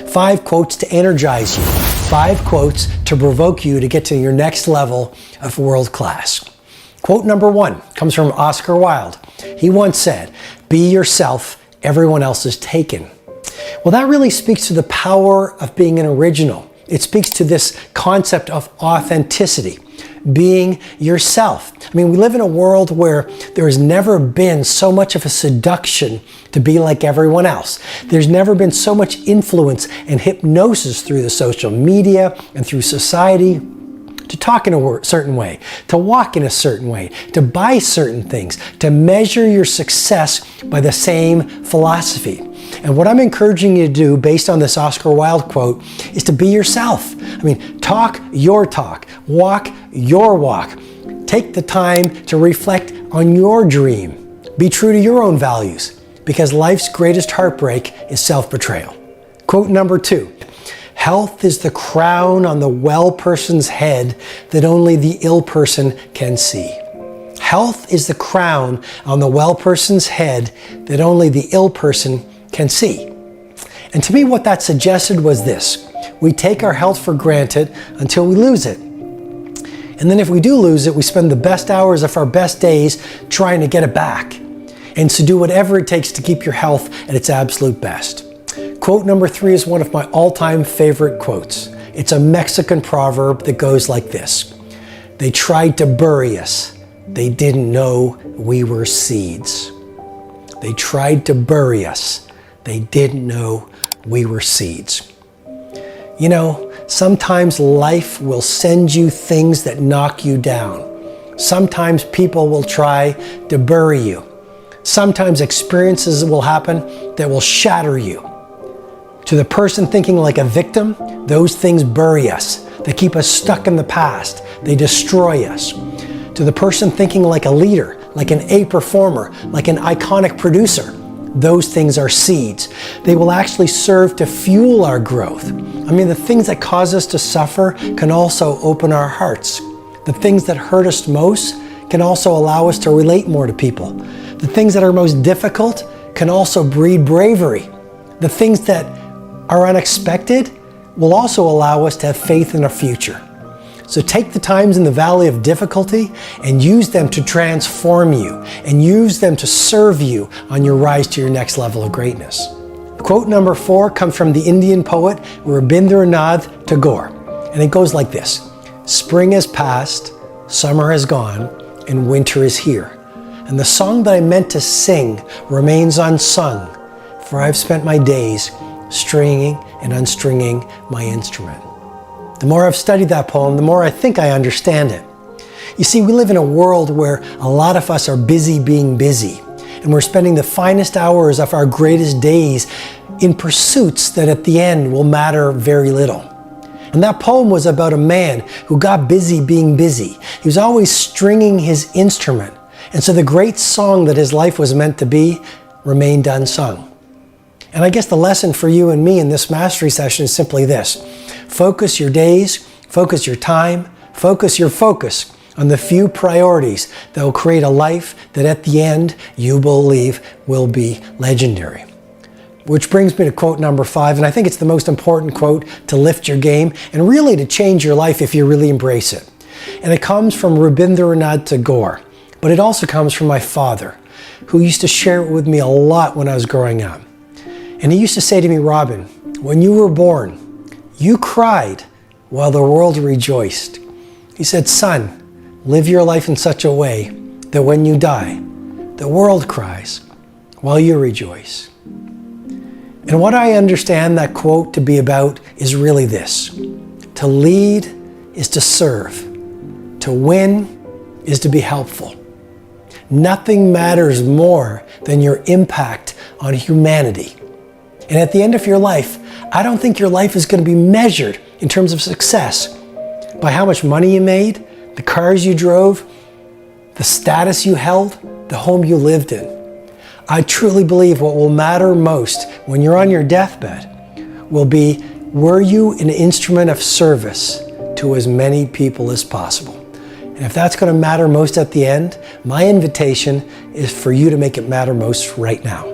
5 quotes to energize you. 5 quotes to provoke you to get to your next level of world class. Quote number 1 comes from Oscar Wilde. He once said, "Be yourself, everyone else is taken." Well, that really speaks to the power of being an original. It speaks to this concept of authenticity, being yourself. I mean, we live in a world where there has never been so much of a seduction to be like everyone else. There's never been so much influence and hypnosis through the social media and through society to talk in a certain way, to walk in a certain way, to buy certain things, to measure your success by the same philosophy. And what I'm encouraging you to do, based on this Oscar Wilde quote, is to be yourself. I mean, talk your talk, walk your walk. Take the time to reflect on your dream. Be true to your own values, because life's greatest heartbreak is self-betrayal. Quote number 2. Health is the crown on the well person's head that only the ill person can see. Health is the crown on the well person's head that only the ill person can see. And to me, what that suggested was this: we take our health for granted until we lose it. And then if we do lose it, we spend the best hours of our best days trying to get it back. And so do whatever it takes to keep your health at its absolute best. Quote number 3 is one of my all-time favorite quotes. It's a Mexican proverb that goes like this: "They tried to bury us. They didn't know we were seeds." They tried to bury us. They didn't know we were seeds. You know, sometimes life will send you things that knock you down. Sometimes people will try to bury you. Sometimes experiences will happen that will shatter you. To the person thinking like a victim, those things bury us. They keep us stuck in the past. They destroy us. To the person thinking like a leader, like an A performer, like an iconic producer, those things are seeds. They will actually serve to fuel our growth. I mean, the things that cause us to suffer can also open our hearts. The things that hurt us most can also allow us to relate more to people. The things that are most difficult can also breed bravery. The things that are unexpected will also allow us to have faith in our future. So take the times in the valley of difficulty and use them to transform you, and use them to serve you on your rise to your next level of greatness. Quote number 4 comes from the Indian poet Rabindranath Tagore, and it goes like this: "Spring has passed, summer has gone, and winter is here. And the song that I meant to sing remains unsung, for I've spent my days stringing and unstringing my instrument." The more I've studied that poem, the more I think I understand it. You see, we live in a world where a lot of us are busy being busy, and we're spending the finest hours of our greatest days in pursuits that at the end will matter very little. And that poem was about a man who got busy being busy. He was always stringing his instrument. And so the great song that his life was meant to be remained unsung. And I guess the lesson for you and me in this mastery session is simply this: focus your days, focus your time, focus your focus on the few priorities that will create a life that at the end you believe will be legendary. Which brings me to quote number 5, and I think it's the most important quote to lift your game and really to change your life if you really embrace it. And it comes from Rabindranath Tagore, but it also comes from my father, who used to share it with me a lot when I was growing up. And he used to say to me, "Robin, when you were born, you cried while the world rejoiced." He said, "Son, live your life in such a way that when you die, the world cries while you rejoice." And what I understand that quote to be about is really this: to lead is to serve. To win is to be helpful. Nothing matters more than your impact on humanity. And at the end of your life, I don't think your life is going to be measured in terms of success by how much money you made, the cars you drove, the status you held, the home you lived in. I truly believe what will matter most when you're on your deathbed will be, were you an instrument of service to as many people as possible? And if that's going to matter most at the end, my invitation is for you to make it matter most right now.